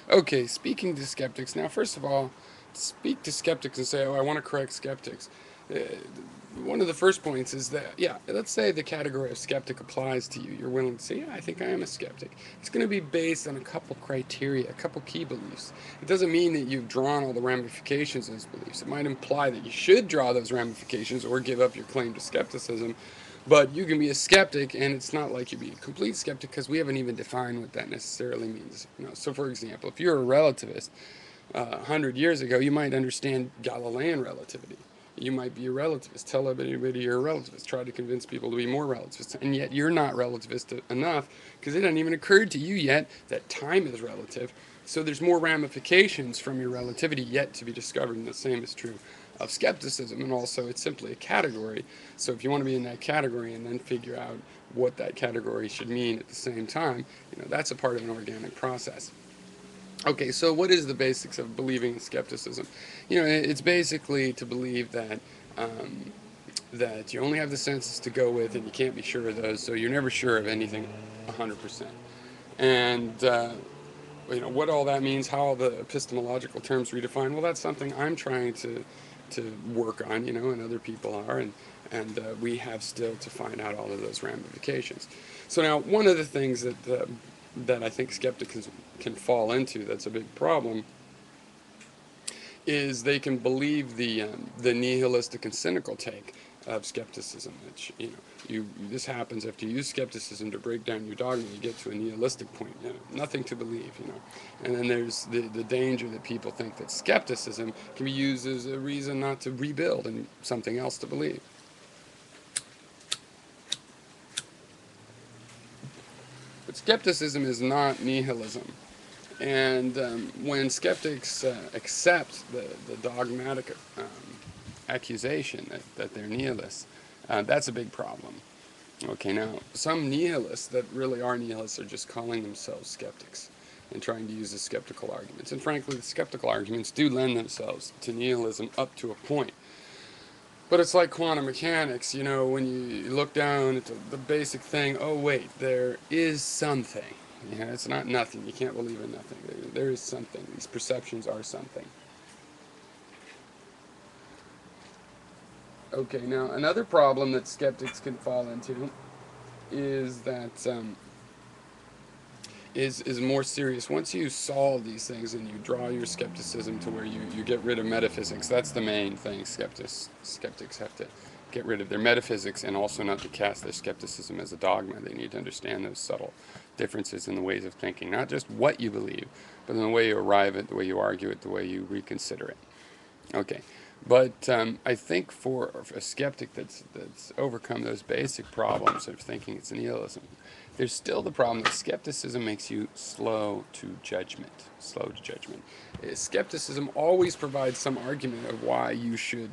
Okay, speaking to skeptics. Now, first of all, speak to skeptics and say, oh, I want to correct skeptics. Uh, One of the first points is that, yeah, let's say the category of skeptic applies to you. You're willing to say, yeah, I think I am a skeptic. It's going to be based on a couple criteria, a couple key beliefs. It doesn't mean that you've drawn all the ramifications of those beliefs. It might imply that you should draw those ramifications or give up your claim to skepticism. But you can be a skeptic, and it's not like you be a complete skeptic because we haven't even defined what that necessarily means. So, for example, if you're a relativist, 100 years ago, you might understand Galilean relativity. You might be a relativist. Tell everybody you're a relativist. Try to convince people to be more relativist. And yet you're not relativist enough because it hasn't even occurred to you yet that time is relative. So there's more ramifications from your relativity yet to be discovered. And the same is true of skepticism. And also, it's simply a category. So if you want to be in that category and then figure out what that category should mean at the same time, that's a part of an organic process. Okay, so what is the basics of believing in skepticism? It's basically to believe um, that you only have the senses to go with, and you can't be sure of those, so you're never sure of anything 100%. And what all that means, how all the epistemological terms redefine. Well, that's something I'm trying to work on, and other people are, and we have still to find out all of those ramifications. So now, one of the things that I think skeptics can fall into that's a big problem is they can believe the nihilistic and cynical take of skepticism. Which this happens after you use skepticism to break down your dogma. You get to a nihilistic point. Nothing to believe. And then there's the danger that people think that skepticism can be used as a reason not to rebuild and something else to believe. But skepticism is not nihilism. And when skeptics accept the dogmatic accusation that they're nihilists, that's a big problem. Okay, now, some nihilists that really are nihilists are just calling themselves skeptics and trying to use the skeptical arguments. And frankly, the skeptical arguments do lend themselves to nihilism up to a point. But it's like quantum mechanics, when you look down at the basic thing, oh, wait, there is something. It's not nothing. You can't believe in nothing. There is something. These perceptions are something. Okay, now another problem that skeptics can fall into is that is more serious. Once you solve these things and you draw your skepticism to where you get rid of metaphysics, that's the main thing skeptics have to get rid of their metaphysics and also not to cast their skepticism as a dogma. They need to understand those subtle differences in the ways of thinking, not just what you believe, but in the way you arrive at, the way you argue it, the way you reconsider it. Okay, but I think for a skeptic that's overcome those basic problems of thinking it's nihilism, there's still the problem that skepticism makes you slow to judgment. Slow to judgment. Skepticism always provides some argument of why you should,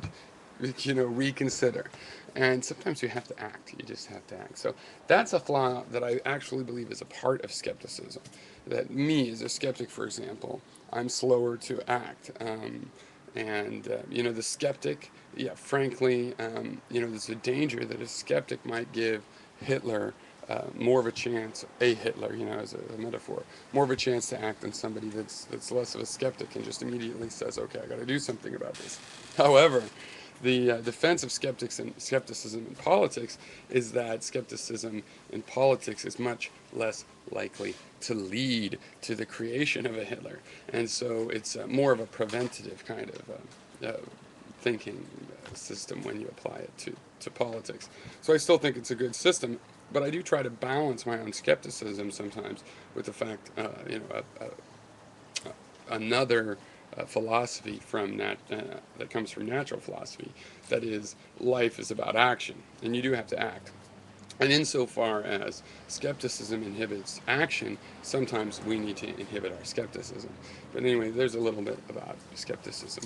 reconsider. And sometimes you have to act. You just have to act. So that's a flaw that I actually believe is a part of skepticism. That me, as a skeptic, for example, I'm slower to act. The skeptic, yeah, frankly, there's a danger that a skeptic might give Hitler more of a chance, a Hitler, as a metaphor, more of a chance to act than somebody that's less of a skeptic and just immediately says, okay, I got to do something about this. However, the defense of skepticism in politics is that skepticism in politics is much less likely to lead to the creation of a Hitler, and so it's more of a preventative kind of thinking system when you apply it to politics. So I still think it's a good system, but I do try to balance my own skepticism sometimes with the fact, another philosophy that comes from natural philosophy, that is, life is about action, and you do have to act. And insofar as skepticism inhibits action, sometimes we need to inhibit our skepticism. But anyway, there's a little bit about skepticism.